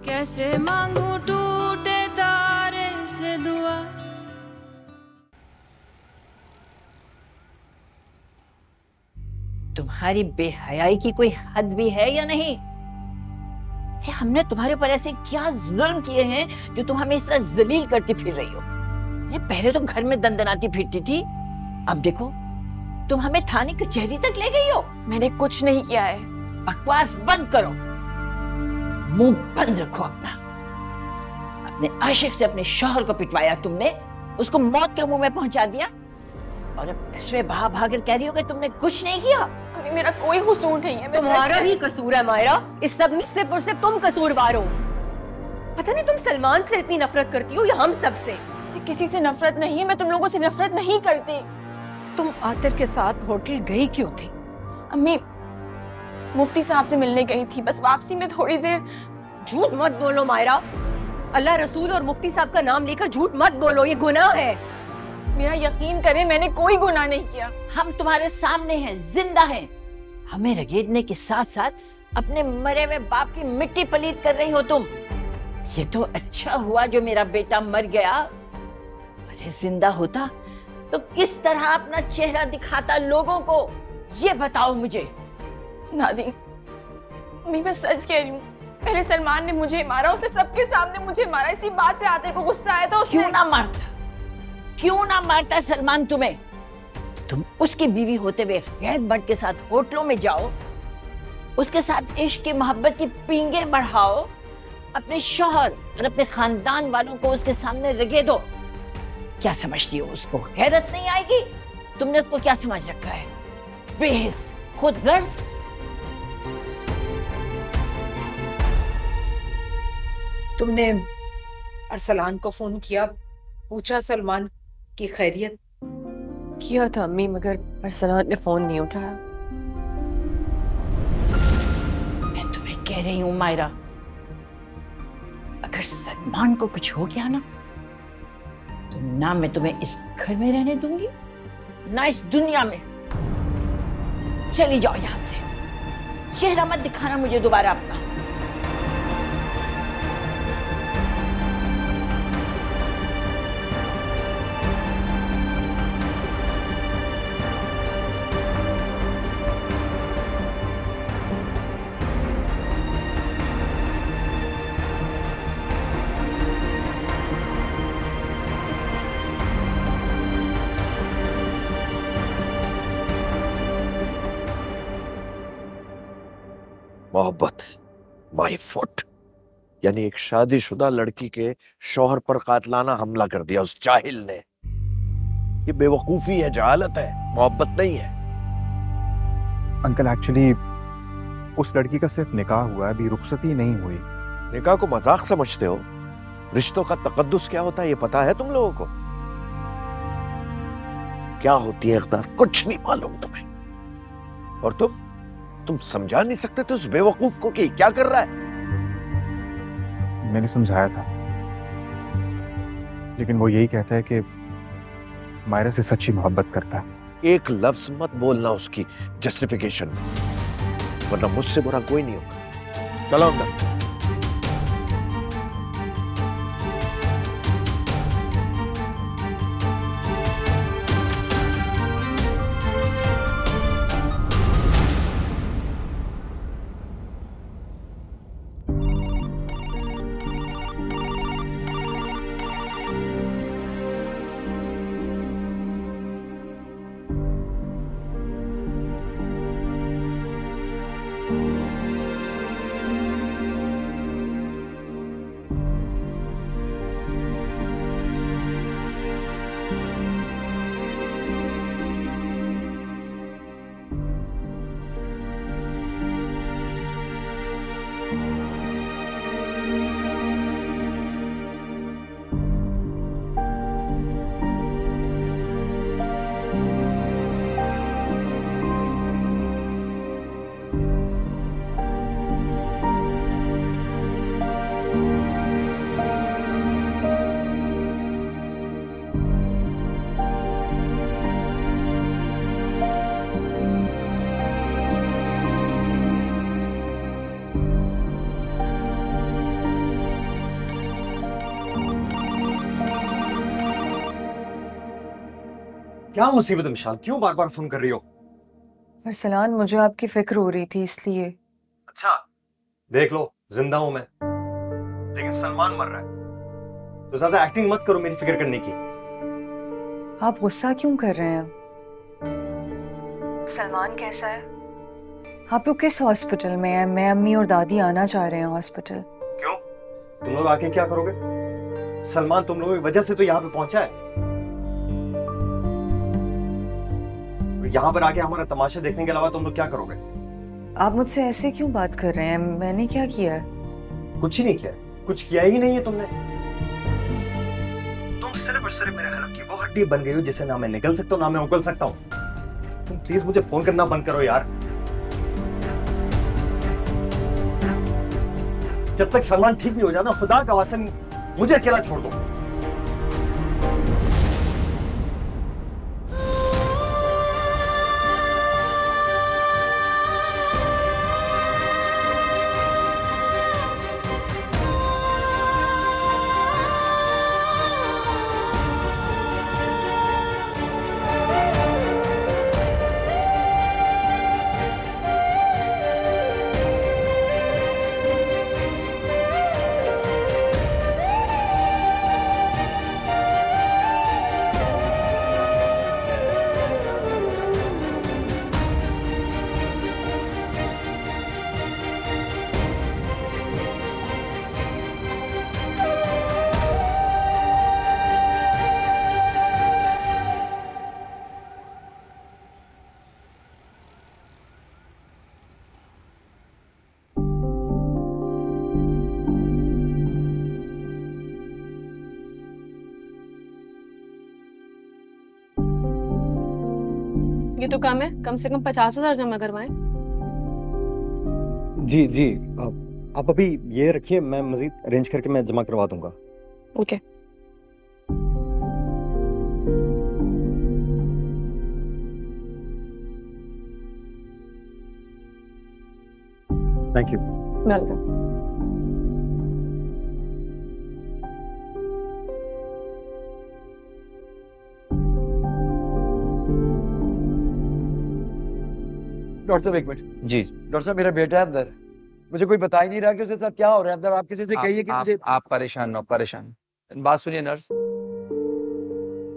कैसे मांगू टूटे तारे से दुआ। तुम्हारी बेहयाई की कोई हद भी है या नहीं? हमने तुम्हारे ऊपर ऐसे क्या जुल्म किए हैं जो तुम हमें इस तरह जलील करती फिर रही हो? ये पहले तो घर में दंदनाती फिरती थी, अब देखो तुम हमें थाने कचहरी तक ले गई हो। मैंने कुछ नहीं किया है। बकवास बंद करो, मुंह बंद रखो अपना। अपने आशिक से अपने शौहर को पिटवाया तुमने, उसको मौत के मुंह में पहुंचा दिया, और अब इसमें भाग भाग कर कह रही हो कि तुमने कुछ नहीं किया। अभी मेरा कोई कसूर नहीं है। तुम्हारा ही कसूर है मायरा, इस सब में सिर्फ और सिर्फ तुम कसूरवार हो। पता नहीं तुम सलमान से इतनी नफरत करती हो या हम सब से। किसी से नफरत नहीं है, मैं तुम लोगों से नफरत नहीं करती। तुम आतिर के साथ होटल गई क्यों थी? अम्मी, मुफ्ती साहब से मिलने गई थी, बस वापसी में थोड़ी देर। झूठ मत बोलो मायरा, अल्लाह रसूल और मुफ्ती साहब का नाम लेकर झूठ मत बोलो, ये गुनाह है। मेरा यकीन करें, मैंने कोई गुनाह नहीं किया। हम तुम्हारे सामने हैं, जिंदा हैं। हमें रगेदने के साथ साथ अपने मरे हुए बाप की मिट्टी पलीत कर रही हो तुम। ये तो अच्छा हुआ जो मेरा बेटा मर गया, अरे जिंदा होता तो किस तरह अपना चेहरा दिखाता लोगों को, ये बताओ मुझे। दादी, अम्मी मैं सच कह रही हूँ, पहले सलमान ने मुझे मारा, उसने सबके सामने मुझे मारा। इसी बात पे आतिर को गुस्सा आया था। उसने क्यों ना मारता सलमान तुम्हें? तुम उसकी बीवी होते हुए गैर मर्द के साथ होटलों में जाओ, उसके साथ इश्क की मोहब्बत की पींगे बढ़ाओ, अपने शौहर और अपने खानदान वालों को उसके सामने रगे दो। क्या समझती हो, उसको गैरत नहीं आएगी? तुमने उसको क्या समझ रखा है, बेहिस, खुदगर्ज? तुमने अरसलान को फोन किया, पूछा सलमान की खैरियत? किया था अम्मी, मगर अरसलान ने फोन नहीं उठाया। मैं तुम्हें कह रही हूँ मायरा, अगर सलमान को कुछ हो गया ना, तो ना मैं तुम्हें इस घर में रहने दूंगी, ना इस दुनिया में। चली जाओ यहां से, चेहरा मत दिखाना मुझे दोबारा अपना। मोहब्बत माय फुट, यानी एक शादीशुदा लड़की के शौहर पर कातलाना हमला कर दिया उस जाहिल ने। ये बेवकूफी है, जहालत है, मोहब्बत नहीं है। अंकल एक्चुअली उस लड़की का सिर्फ निकाह हुआ है, अभी रुखसती नहीं हुई। निकाह को मजाक समझते हो? रिश्तों का तकद्दुस क्या होता है ये पता है तुम लोगों को? क्या होती है इक़्तिदार, कुछ नहीं मालूम तुम्हें। और तुम समझा नहीं सकते थे उस बेवकूफ को कि क्या कर रहा है? मैंने समझाया था, लेकिन वो यही कहता है कि मायरा से सच्ची मोहब्बत करता है। एक लफ्ज मत बोलना उसकी जस्टिफिकेशन में, वरना मुझसे बुरा कोई नहीं होगा। चलो अंदर। क्या मुसीबत है मिशाल, क्यों बार बार फोन कर रही हो? अरसलान, मुझे आपकी फिक्र हो रही थी इसलिए। अच्छा, देख लो जिंदा हूं मैं, लेकिन सलमान मर रहा है, तो ज्यादा एक्टिंग मत करो मेरी फिक्र करने की। आप गुस्सा क्यों कर रहे हैं? सलमान कैसा है? आप लोग किस हॉस्पिटल में हैं? मैं, अम्मी और दादी आना चाह रहे हैं हॉस्पिटल। क्यों? तुम लोग आके क्या करोगे? सलमान तुम लोगों की वजह से तो यहाँ पे पहुंचा है। यहाँ पर आके हमारा तमाशा देखने के अलावा तुम लोग क्या करोगे? आप मुझसे ऐसे क्यों बात कर रहे हैं? मैंने क्या किया है? कुछ ही नहीं किया, कुछ किया ही नहीं है तुमने। तुम सिर्फ और सिर्फ मेरे हलक की वो हड्डी बन गई हो जिसे ना मैं निकल सकता हूँ ना मैं उगल सकता हूँ। तुम प्लीज मुझे फोन करना बंद करो यार। जब तक सलमान ठीक नहीं हो जाता, खुदा का वास्ता मुझे अकेला छोड़ दो। ये तो कम है, कम से कम 50,000 जमा करवाएं। जी जी, आप अभी ये रखिए, मैं मजीद अरेंज करके मैं जमा करवा दूंगा। Okay. Thank you. Welcome. Doctor साहब एक मिनट। जी डॉक्टर साहब, मेरा बेटा है अंदर, मुझे कोई बता ही नहीं रहा कि उसके साथ क्या हो रहा है अंदर। आप किसी से कहिए कि मुझे। आप परेशान ना, परेशान बात सुनिए नर्स,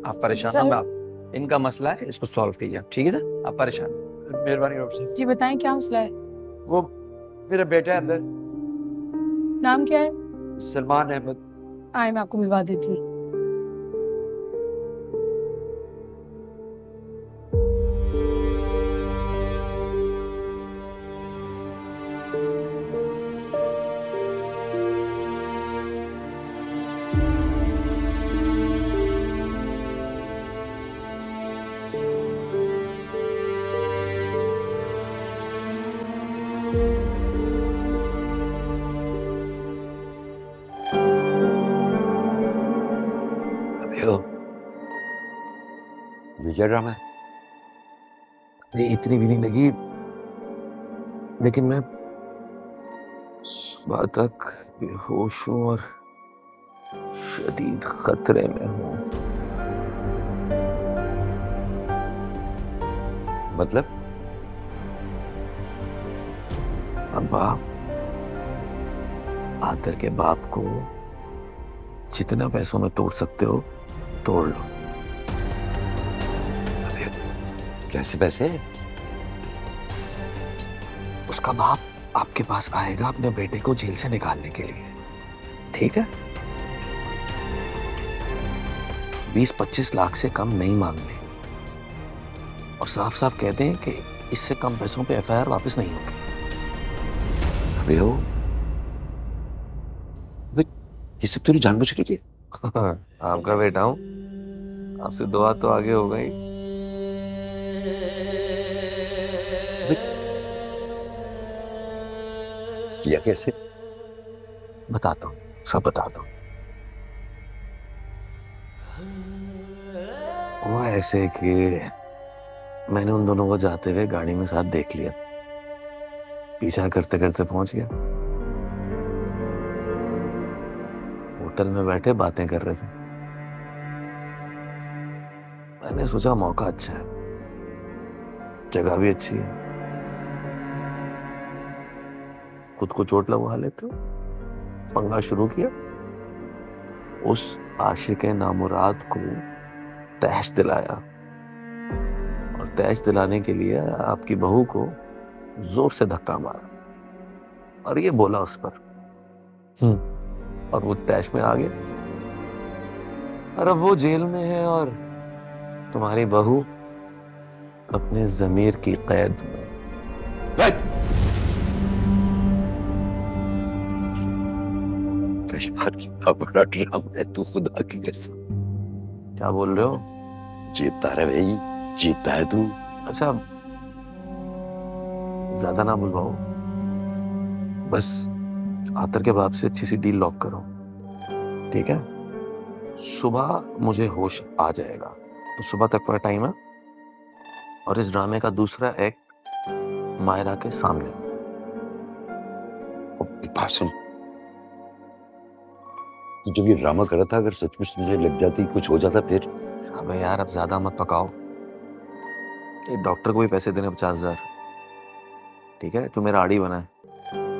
आप परेशान ना, आप इनका मसला है, इसको सॉल्व कीजिए, ठीक है सर? आप परेशान। मेहरबानी डॉक्टर साहब। जी बताएं क्या मसला है? वो मेरा बेटा है अंदर। नाम क्या है? सलमान अहमद। आए, मैं आपको मिलवा देती हूँ। ये क्या ड्रामा है? ये इतनी भी नहीं लगी, लेकिन मैं सुबह तक बेहोश हूं और शदीद खतरे में हूं। मतलब अब आप आतर के बाप को जितना पैसों में तोड़ सकते हो तोड़ लो। कैसे पैसे? उसका बाप आपके पास आएगा अपने बेटे को जेल से निकालने के लिए, ठीक है? 20-25 लाख से कम नहीं मांगने, और साफ साफ कहते हैं कि इससे कम पैसों पे एफआईआर वापस नहीं होगी। अबे हो, ये सब तेरी जानबूझ के लिए? आपका बेटा हूं, आपसे दुआ तो आगे हो गई। किया कैसे? बताता हूँ, सब बताता हूँ। वो ऐसे कि मैंने उन दोनों को जाते हुए गाड़ी में साथ देख लिया, पीछा करते करते पहुंच गया। होटल में बैठे बातें कर रहे थे, मैंने सोचा मौका अच्छा है, जगह भी अच्छी है, खुद को चोट लगवा लेते हो। पंगा शुरू किया, उस आशिक नामुराद को तैश दिलाया, और तैश दिलाने के लिए आपकी बहू को जोर से धक्का मारा और ये बोला उस पर, और वो तैश में आ गया। और अब वो जेल में है और तुम्हारी बहू अपने जमीर की कैद में। कितना बड़ा ड्रामा है, तू खुदा की कसम। क्या बोल रहे हो? जीतता है भाई, जीतता है तू। अच्छा ज्यादा ना बुलवाओ, बस आतर के बाप से अच्छी सी डील लॉक करो, ठीक है? सुबह मुझे होश आ जाएगा, तो सुबह तक का टाइम है, और इस ड्रामे का दूसरा एक्ट मायरा के सामने। बात सुन, तू जब ये ड्रामा कर रहा था, अगर सचमुच तुझे लग जाती, कुछ हो जाता फिर? अबे यार अब ज्यादा मत पकाओ, एक डॉक्टर को भी पैसे देने 50,000, ठीक है? तू मेरा आड़ी बना है,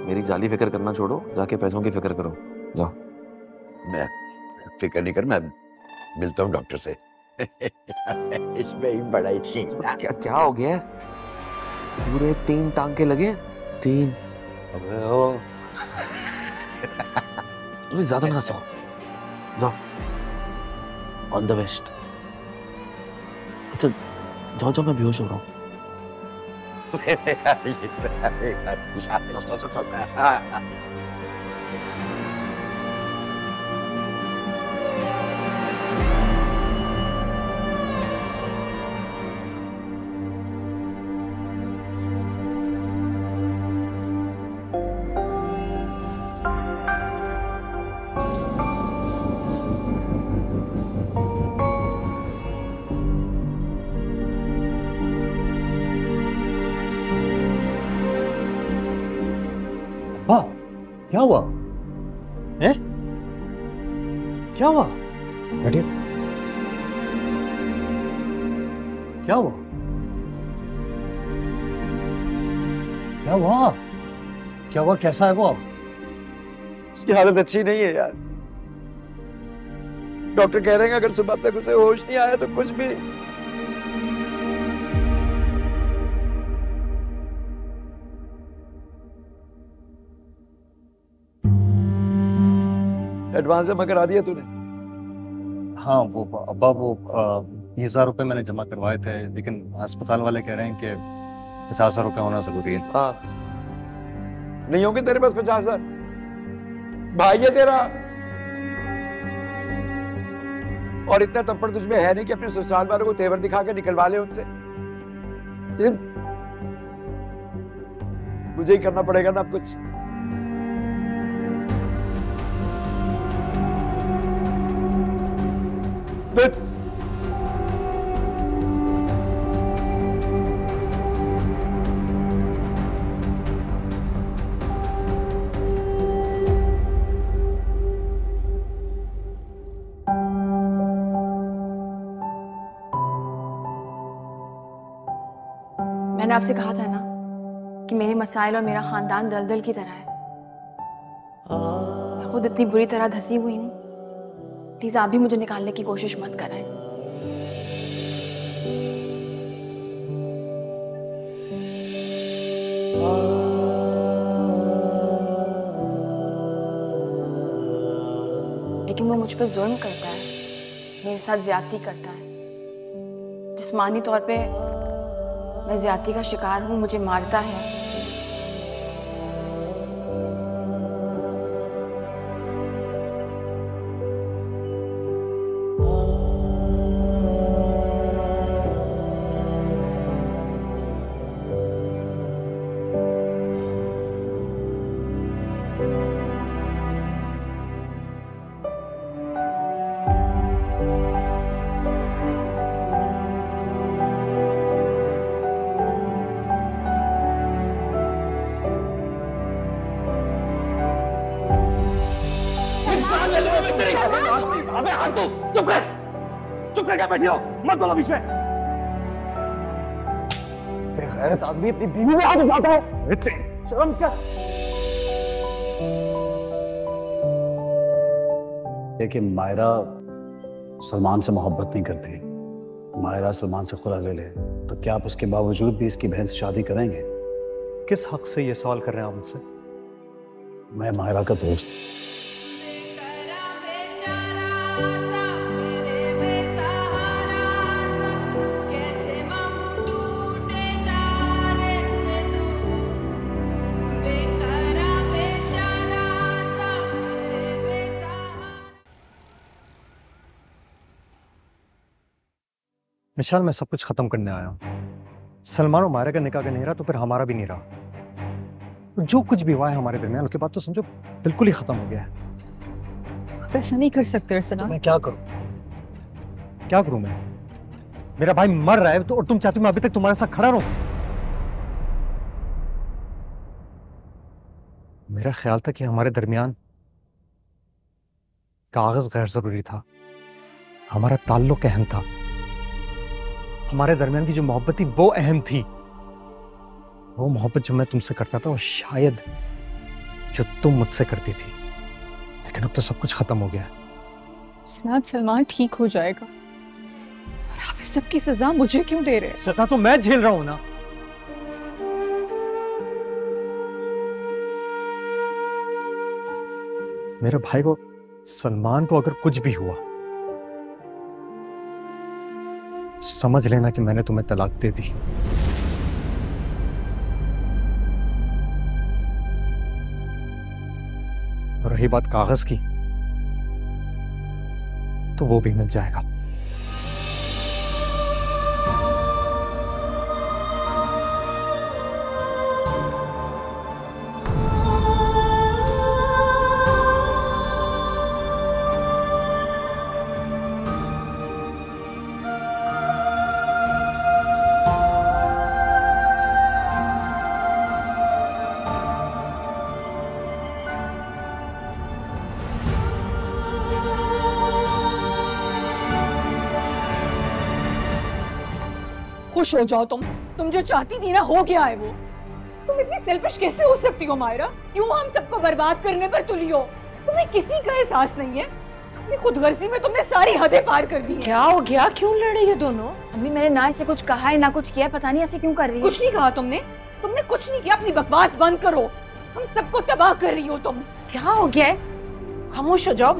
मेरी जाली फिक्र करना छोड़ो, जाके पैसों की फिक्र करो, जाओ। मैं फिक्र नहीं कर, मैं मिलता हूँ डॉक्टर से। इसमें ही बड़ा ही क्या हो गया? पूरे 3 टांके लगे, 3। अबे ओ ज्यादा ना सो, जाओ, ऑल द बेस्ट। अच्छा जाओ जाओ, मैं बेहोश हो रहा हूँ। क्या हुआ? हैं? क्या हुआ? बैठिए। क्या हुआ? क्या हुआ? क्या हुआ? कैसा है वो अब? उसकी हालत अच्छी नहीं है यार। डॉक्टर कह रहे हैं अगर सुबह तक उसे होश नहीं आया तो कुछ भी। एडवांस जमा करा दिया तूने? हाँ वो अब्बा, वो 20,000 रुपए मैंने जमा करवाए थे, लेकिन अस्पताल वाले कह रहे हैं कि 50,000 रुपए होना जरूरी है। हाँ, नहीं होंगे तेरे पास 50,000? भाई है तेरा, और इतना तप्पड़ तुझमें है नहीं कि अपने ससुराल वालों को तेवर दिखा के निकलवा ले उनसे। मुझे ही करना पड़ेगा ना अब कुछ। मैंने आपसे कहा था ना कि मेरे मसाइल और मेरा खानदान दलदल की तरह है। मैं खुद इतनी बुरी तरह धसी हुई हूँ, प्लीज आप भी मुझे निकालने की कोशिश मत करें। लेकिन वो मुझ पर जुल्म करता है, मेरे साथ ज्यादती करता है। जिस्मानी तौर पे मैं ज्यादती का शिकार हूँ, मुझे मारता है। चुप करके बैठे हो, मत बोलो बीच में। बेगैरत आदमी अपनी बीवी में हाथ उठाता है, शर्म कर। कि मायरा सलमान से मोहब्बत नहीं करती, मायरा सलमान से खुला ले ले, तो क्या आप उसके बावजूद भी इसकी बहन से शादी करेंगे? किस हक से ये सवाल कर रहे हैं आप मुझसे? मैं मायरा का दोस्त। विशाल, मैं सब कुछ खत्म करने आया हूँ। सलमान और मायरा का निकाह का नहीं रहा तो फिर हमारा भी नहीं रहा। जो कुछ भी हुआ है हमारे दरमियान, उसके बाद तो समझो बिल्कुल ही खत्म हो गया है। आप ऐसा नहीं कर सकते अरसलान। तो मैं क्या करूं? क्या करूं मैं? मेरा भाई मर रहा है तो और तुम चाहती हो मैं अभी तक तुम्हारे साथ खड़ा रहूं? मेरा ख्याल था कि हमारे दरमियान कागज गैर जरूरी था, हमारा ताल्लुक अहम था, हमारे दरमियान की जो मोहब्बत थी वो अहम थी। वो मोहब्बत जो मैं तुमसे करता था वो शायद जो तुम मुझसे करती थी। लेकिन अब तो सब कुछ खत्म हो गया है। सलमान ठीक हो जाएगा और आप इस सब की सजा मुझे क्यों दे रहे हैं? सजा तो मैं झेल रहा हूं ना। मेरे भाई को, सलमान को अगर कुछ भी हुआ समझ लेना कि मैंने तुम्हें तलाक दे दी। और रही बात कागज की, तो वो भी मिल जाएगा। खुश हो जाओ तुम जो चाहती थी ना हो गया है वो। तुम इतनी सेल्फिश कैसे हो सकती हो मायरा? क्यों हम सबको बर्बाद करने पर तुली हो? तुम्हें किसी का एहसास नहीं है? अपनी खुदगर्जी में तुमने सारी हदें पार कर दी। क्या हो गया? क्यों लड़ रही हो दोनों? अम्मी मैंने ना इसे कुछ कहा है ना कुछ किया, पता नहीं ऐसे क्यों कर रही है। कुछ नहीं कहा तुमने कुछ नहीं किया। अपनी बकवास बंद करो, हम सबको तबाह कर रही हो तुम। क्या हो गया है? खामोश हो जाओ,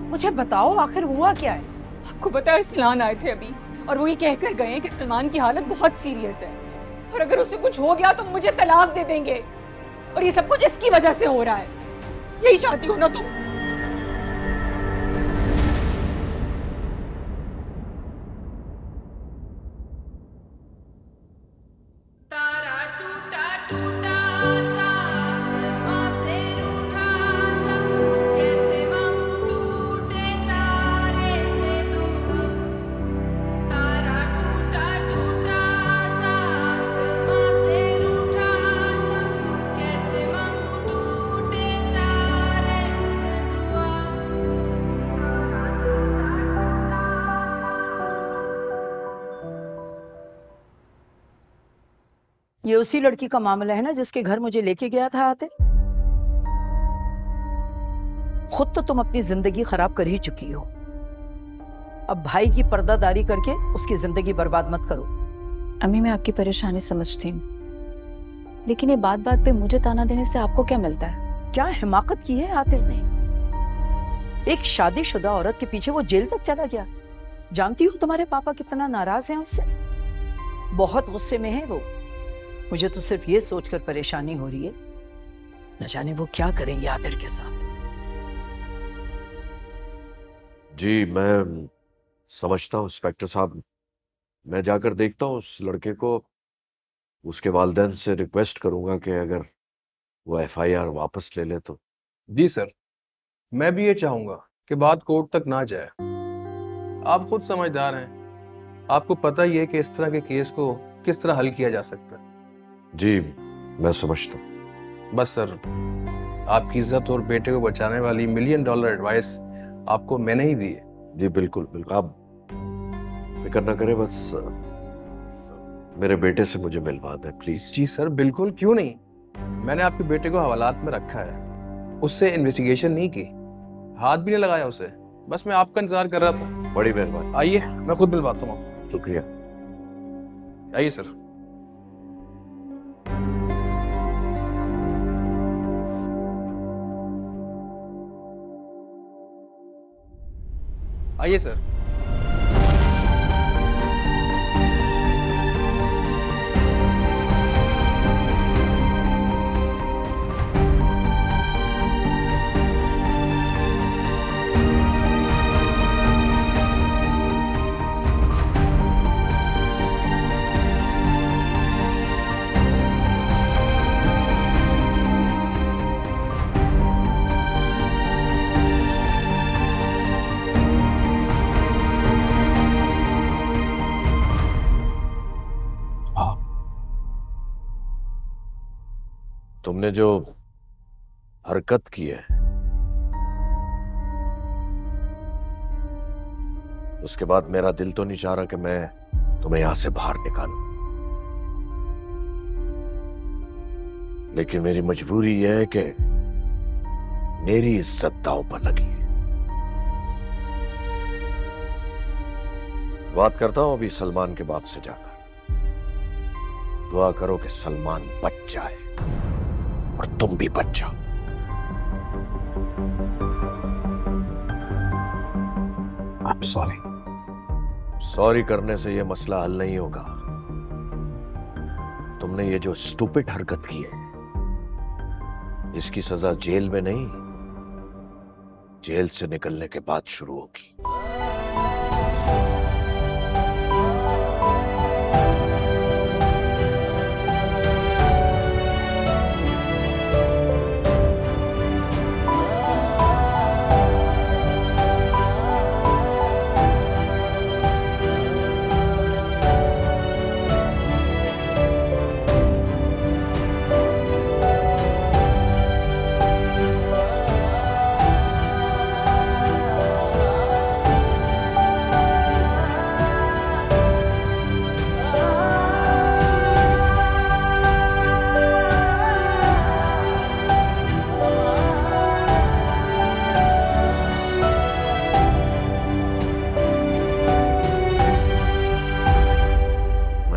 मुझे बताओ आखिर हुआ क्या है? आपको पता है अरसलान आए थे अभी और वो ये कहकर गए कि सलमान की हालत बहुत सीरियस है और अगर उसे कुछ हो गया तो मुझे तलाक दे देंगे और ये सब कुछ इसकी वजह से हो रहा है। यही चाहती हो ना तुम? ये उसी लड़की का मामला है ना जिसके घर मुझे लेके गया था आते? खुद तो तुम अपनी जिंदगी खराब कर ही चुकी हो, अब भाई की पर्दादारी करके उसकी जिंदगी बर्बाद मत करो। अम्मी मैं आपकी परेशानी समझती हूँ, लेकिन ये बात बात पे मुझे ताना देने से आपको क्या मिलता है? क्या हिमाकत की है आतिर ने? एक शादीशुदा औरत के पीछे वो जेल तक चला गया। जानती हो तुम्हारे पापा कितना नाराज हैं उससे, बहुत गुस्से में है वो। मुझे तो सिर्फ ये सोचकर परेशानी हो रही है, न जाने वो क्या करेंगे आतिर के साथ। जी मैं समझता हूँ इंस्पेक्टर साहब, मैं जाकर देखता हूँ उस लड़के को, उसके वालिदैन से रिक्वेस्ट करूंगा कि अगर वो एफआईआर वापस ले ले तो। जी सर, मैं भी ये चाहूंगा कि बात कोर्ट तक ना जाए। आप खुद समझदार हैं, आपको पता ही है कि इस तरह के केस को किस तरह हल किया जा सकता है। जी मैं समझता हूँ। बस सर, आपकी इज्जत और बेटे को बचाने वाली $1 मिलियन एडवाइस आपको मैंने ही दी है। जी बिल्कुल बिल्कुल, आप फिक्र ना करें, बस मेरे बेटे से मुझे मिलवा दें प्लीज। जी सर, बिल्कुल, क्यों नहीं। मैंने आपके बेटे को हवालात में रखा है, उससे इन्वेस्टिगेशन नहीं की, हाथ भी नहीं लगाया उसे, बस मैं आपका इंतजार कर रहा था। बड़ी मेहरबानी। आइए, मैं खुद मिलवाता हूँ। शुक्रिया। आइए सर। आइए सर। तुमने जो हरकत की है उसके बाद मेरा दिल तो नहीं चाह रहा कि मैं तुम्हें यहां से बाहर निकालूं, लेकिन मेरी मजबूरी यह है कि मेरी इज्जत दांव पर लगी है। बात करता हूं अभी सलमान के बाप से जाकर, दुआ करो कि सलमान बच जाए और तुम भी बच जाओ। I'm sorry. सॉरी करने से यह मसला हल नहीं होगा। तुमने ये जो स्टूपिड हरकत की है इसकी सजा जेल में नहीं, जेल से निकलने के बाद शुरू होगी।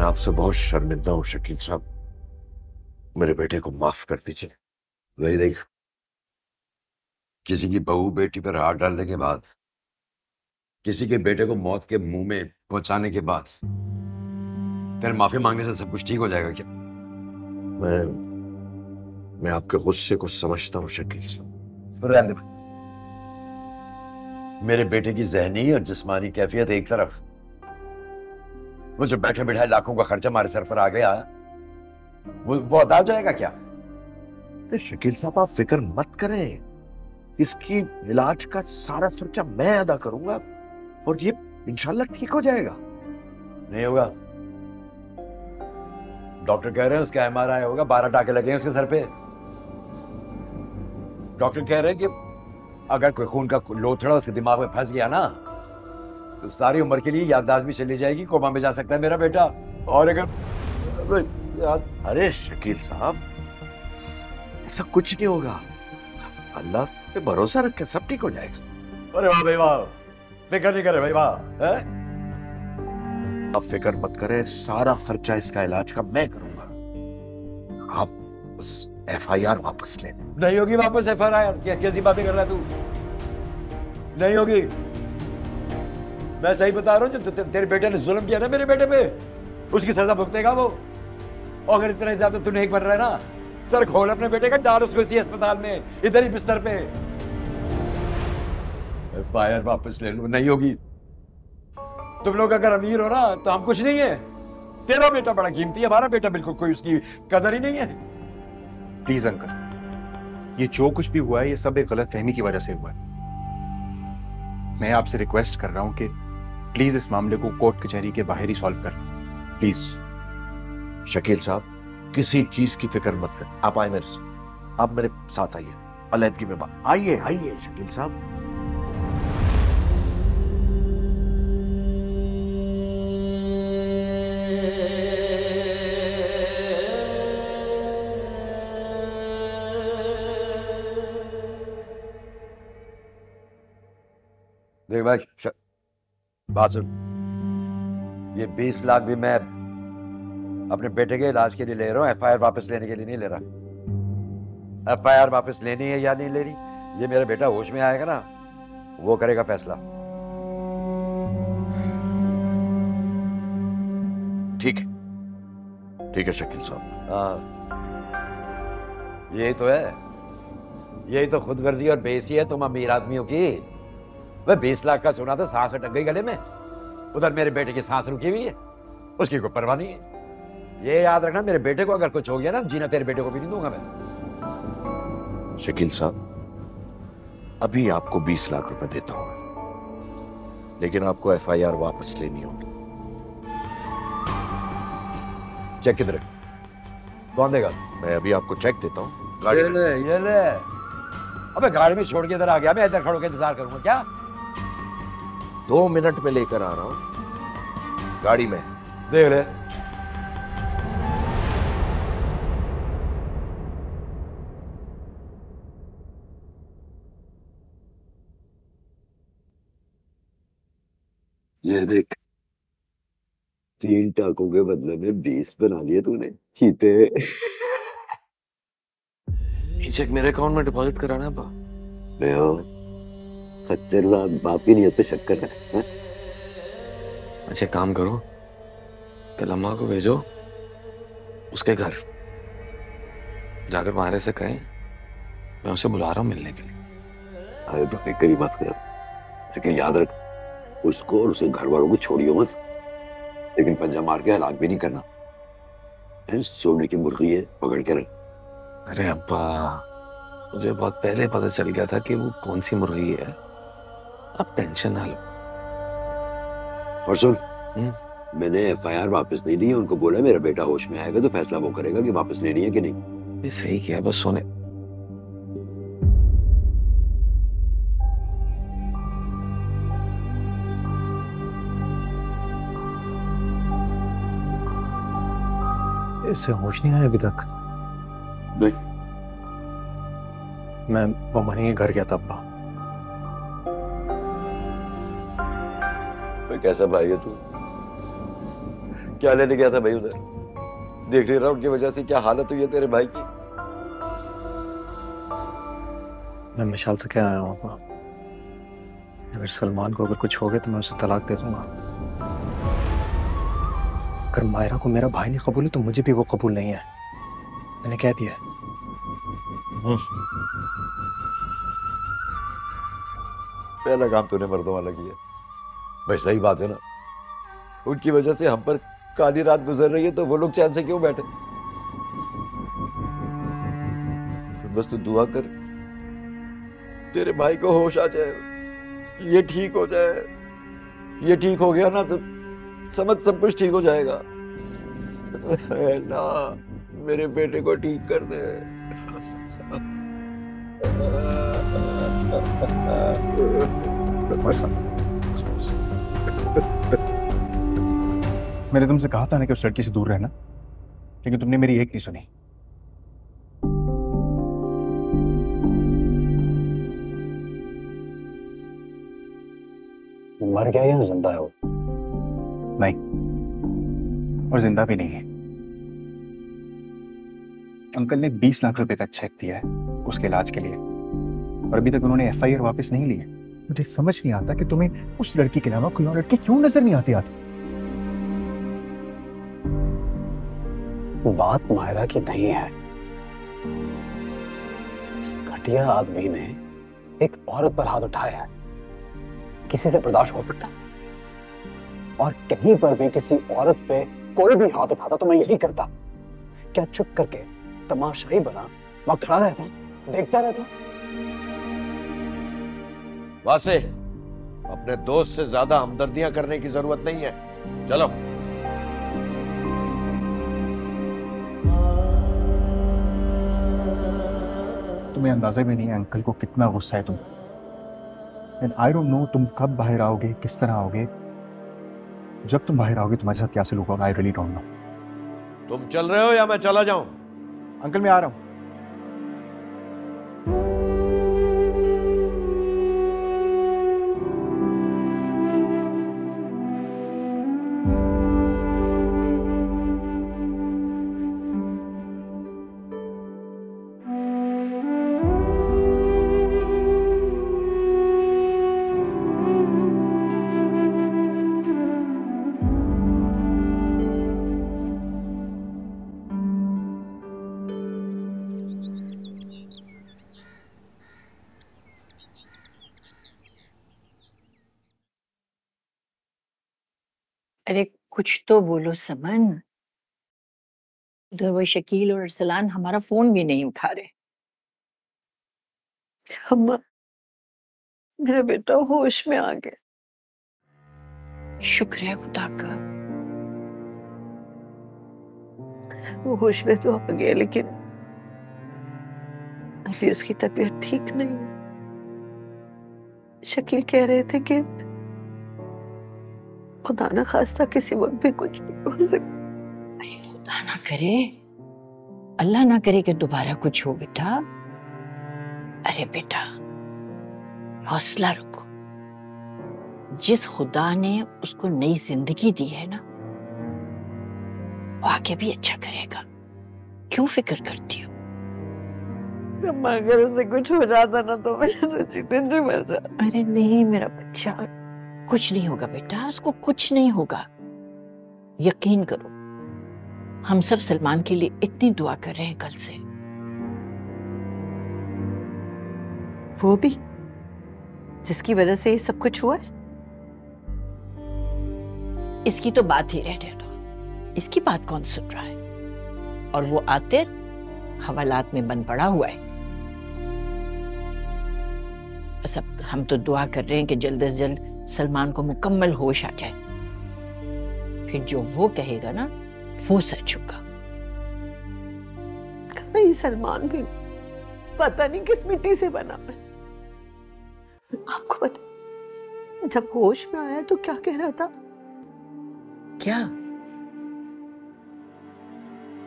आपसे बहुत शर्मिंदा हूं शकील साहब, मेरे बेटे को माफ कर दीजिए। वही देख, किसी की बहू बेटी पर हाथ डालने के बाद, किसी के बेटे को मौत के मुंह में पहुंचाने के बाद फिर माफी मांगने से सब कुछ ठीक हो जाएगा क्या? मैं आपके गुस्से को समझता हूं शकील साहब। रहने दे। मेरे बेटे की जहनी और जिस्मानी कैफियत एक तरफ, वो जो बैठे बिठाए लाखों का खर्चा हमारे सर पर आ गया, वो अदा हो जाएगा क्या? शकील साहब आप फिक्र मत करें, इसकी इलाज का सारा खर्चा मैं अदा करूंगा और ये इंशाल्लाह ठीक हो जाएगा। नहीं होगा। डॉक्टर कह रहे हैं उसका MRI होगा, 12 टाके लगे हैं उसके सर पे। डॉक्टर कह रहे हैं कि अगर कोई खून का लोथड़ा उसके दिमाग में फंस गया ना तो सारी उम्र के लिए याददाश्त भी चली जाएगी, कोमा में जा सकता है मेरा बेटा। और अगर अरे शकील साहब ऐसा कुछ नहीं होगा, अल्लाह पे भरोसा रख के सब ठीक हो जाएगा। अरे वाह भाई वाह, फिक्र नहीं करे भाई वाह। आप फिक्र मत करें, सारा खर्चा इसका इलाज का मैं करूंगा, आप बस FIR वापस ले। नहीं होगी वापस FIR, क्या कैसी बातें कर रहा है तू? नहीं होगी, मैं सही बता रहा हूँ। जो तेरे बेटे ने जुल्म किया ना मेरे बेटे पे, उसकी सजा भुगतेगा वो। और अगर इतना ज्यादा तू नहीं बन रहा है ना, सर खोल अपने बेटे का, डाल उसको इसी अस्पताल में, इधर ही बिस्तर पे। FIR वापस ले लो। नहीं होगी। तुम लोग अगर अमीर हो ना तो हम कुछ नहीं है। तेरा बेटा बड़ा कीमती है, हमारा बेटा बिल्कुल कोई उसकी कदर ही नहीं है। प्लीज अंकल, ये जो कुछ भी हुआ है ये सब एक गलतफहमी की वजह से हुआ है। मैं आपसे रिक्वेस्ट कर रहा हूं कि प्लीज इस मामले को कोर्ट कचहरी के बाहर ही सॉल्व कर, प्लीज। शकील साहब किसी चीज की फिक्र मत कर, आप आए मेरे साथ, आप मेरे साथ आइए, अलहदगी में बात। आइए आइए शकील साहब। देख भाई बात सुन, ये 20 लाख भी मैं अपने बेटे के इलाज के लिए ले रहा हूँ, एफआईआर वापस लेने के लिए नहीं ले रहा। एफआईआर वापस लेनी है या नहीं लेनी, ये मेरा बेटा होश में आएगा ना, वो करेगा फैसला। ठीक है शकील साहब। हाँ, यही तो है, यही तो खुदगर्जी और बेइज्जती है तुम अमीर आदमियों की। वह 20 लाख का सुना था, सांस अटक गई गले में, उधर मेरे बेटे की सांस रुकी हुई है, उसकी कोई परवाह नहीं है। ये याद रखना, मेरे बेटे को अगर कुछ हो गया ना, जीना तेरे बेटे को भी नहीं दूंगा मैं। शकील साहब, अभी आपको 20 लाख रुपए देता हूं, लेकिन आपको एफआईआर वापस लेनी होगी। चेक किधर है? कौन देगा? मैं अभी आपको चेक देता हूँ। ये ले। अबे गाड़ी में छोड़ के इधर आ गया, मैं इधर खड़ो के इंतजार करूंगा क्या? 2 मिनट में लेकर आ रहा हूँ, गाड़ी में। देख ले। ये देख, 3 टाकों के बदले में 20 बना लिए तूने, चीते। ये चेक मेरे अकाउंट में डिपॉजिट कराना है बा। सच्चे साथ बाप की नियत पे शक्कर है? अच्छा काम करो, कल अम्मा को भेजो उसके घर, जाकर मायरे से कहें मैं उसे बुला रहा हूँ मिलने के लिए। अरे तो फिक्र ही मत कर, लेकिन याद रख, उसको और उसके घर वालों को छोड़ियो मत, लेकिन पंजा मार के हलाक भी नहीं करना। सोने की मुर्गी है, पकड़ के रख। अरे अब्बा, मुझे बहुत पहले पता चल गया था कि वो कौन सी मुर्गी है, अब टेंशन ना लो। और सुन, मैंने एफआईआर वापस नहीं ली, उनको बोला मेरा बेटा होश में आएगा तो फैसला वो करेगा कि वापस लेनी है कि नहीं। ये सही किया, बस सोने। इससे होश नहीं आया अभी तक? नहीं। मैं बमनी के घर गया था अब्बा। भाई कैसा भाई है तू? क्या लेने गया था भाई उधर? देख नहीं रहा उनकी वजह से क्या हालत हुई है तेरे भाई की? मैं मिशाल से क्या आया हूँ अब्बा, अगर सलमान को अगर कुछ हो गया तो मैं उसे तलाक दे दूंगा। अगर मायरा को मेरा भाई नहीं कबूल है तो मुझे भी वो कबूल नहीं है, मैंने कह दिया। पहला काम तूने मर्दों वाला किया भाई, सही बात है ना। उनकी वजह से हम पर काली रात गुजर रही है तो वो लोग चैन से क्यों बैठे? बस तू दुआ कर तेरे भाई को होश आ जाए, ये ठीक हो जाए। ये ठीक हो गया ना तो समझ सब कुछ ठीक हो जाएगा। ना मेरे बेटे को ठीक कर दे। मैंने तुमसे कहा था ना कि उस लड़की से दूर रहना, लेकिन तुमने मेरी एक नहीं सुनी। मर गया या जिंदा है वो? नहीं, और जिंदा भी नहीं है। अंकल ने 20 लाख रुपए का चेक दिया है उसके इलाज के लिए, और अभी तक उन्होंने एफआईआर वापस नहीं ली है। मुझे समझ नहीं आता कि तुम्हें उस लड़की के अलावा कोई और लड़की क्यों नजर नहीं आती। बात मायरा की नहीं है। उस घटिया आदमी ने एक औरत पर हाथ उठाया है, किसी से बर्दाश्त हो सकता है? और कहीं पर भी किसी औरत पे कोई भी हाथ उठाता तो मैं यही करता। क्या चुप करके तमाशाई बना वहां खड़ा रहता, देखता रहता? वासे, अपने दोस्त से ज्यादा हमदर्दियां करने की जरूरत नहीं है, चलो। तुम्हें अंदाजा भी नहीं है अंकल को कितना गुस्सा है तुम। एंड आई डोंट नो तुम कब बाहर आओगे, किस तरह आओगे। जब तुम बाहर आओगे तुम्हारे साथ क्या सलूक होगा, आई रियली डोंट नो। तुम चल रहे हो या मैं चला जाऊं? अंकल मैं आ रहा हूं। अरे कुछ तो बोलो समन। उधर वो शकील और अरसलान हमारा फोन भी नहीं उठा रहे। अम्मा, मेरा बेटा होश में आ गया। शुक्र है खुदा का। वो होश में तो आ गया, लेकिन अभी उसकी तबीयत ठीक नहीं है। शकील कह रहे थे कि खुदा ना खास्ता किसी वक्त भी कुछ हो सकता। खुदा ना करे, अल्लाह ना करे कि दोबारा कुछ हो बेटा। अरे बेटा हौसला रखो। जिस खुदा ने उसको नई जिंदगी दी है ना, वो आगे भी अच्छा करेगा। क्यों फिक्र करती हो? अम्मा, अगर उसे कुछ हो जाता ना तो मैं सोची दिन जो मर जाता। अरे नहीं मेरा बच्चा, कुछ नहीं होगा बेटा, उसको कुछ नहीं होगा। यकीन करो, हम सब सलमान के लिए इतनी दुआ कर रहे हैं कल से। वो भी जिसकी वजह से ये सब कुछ हुआ है? इसकी तो बात ही रहने दो। इसकी बात कौन सुन रहा है? और वो आतिर हवालात में बंद पड़ा हुआ है। बस अब हम तो दुआ कर रहे हैं कि जल्द से जल्द सलमान को मुकम्मल होश आ जाए। फिर जो वो कहेगा ना, वो सच होगा। कहीं सलमान भी पता नहीं किस मिट्टी से बना है। आपको पता, जब होश में आया तो क्या कह रहा था? क्या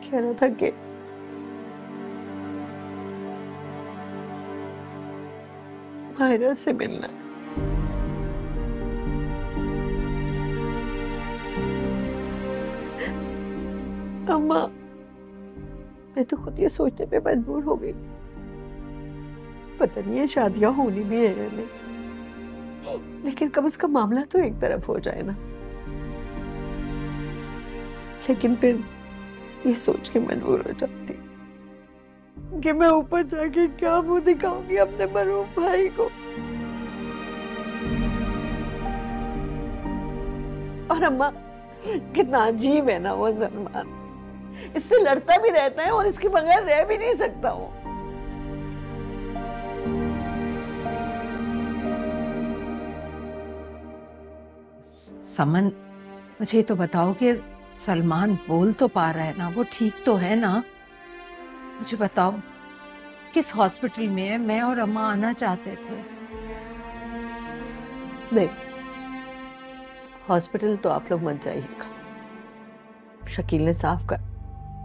कह रहा था कि मायरा से मिलना। अम्मा, मैं तो खुद ये सोचने पे मजबूर हो गई। पता नहीं है शादियां होनी भी है या नहीं, लेकिन कम से कम मामला तो एक तरफ हो जाए ना। लेकिन फिर ये सोच के मजबूर हो जाती कि मैं ऊपर जाके क्या मुंह दिखाऊंगी अपने मरूम भाई को। और अम्मा, कितना अजीब है ना वो सलमान। इससे लड़ता भी रहता है और इसके बगैर रह भी नहीं सकता वो। समन, मुझे तो बताओ कि सलमान बोल तो पा रहा है ना? वो ठीक तो है ना? मुझे बताओ किस हॉस्पिटल में है? मैं और अम्मा आना चाहते थे। नहीं, हॉस्पिटल तो आप लोग मत जाइएगा। शकील ने साफ कहा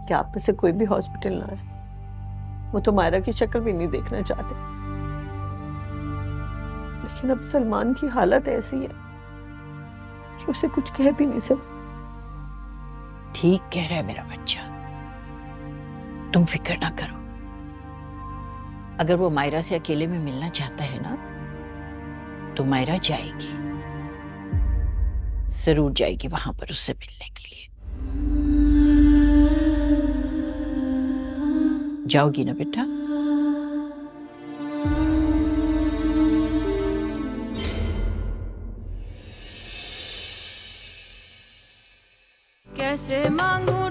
कि आप में से कोई भी हॉस्पिटल ना आए। वो तो मायरा की शक्ल भी नहीं देखना चाहते। लेकिन अब सलमान की हालत ऐसी है कि उसे कुछ कह भी नहीं सकते। ठीक कह रहा है मेरा बच्चा, तुम फिक्र ना करो। अगर वो मायरा से अकेले में मिलना चाहता है ना, तो मायरा जाएगी, जरूर जाएगी वहां पर उससे मिलने के लिए। जाओगी ना बेटा? कैसे मांगू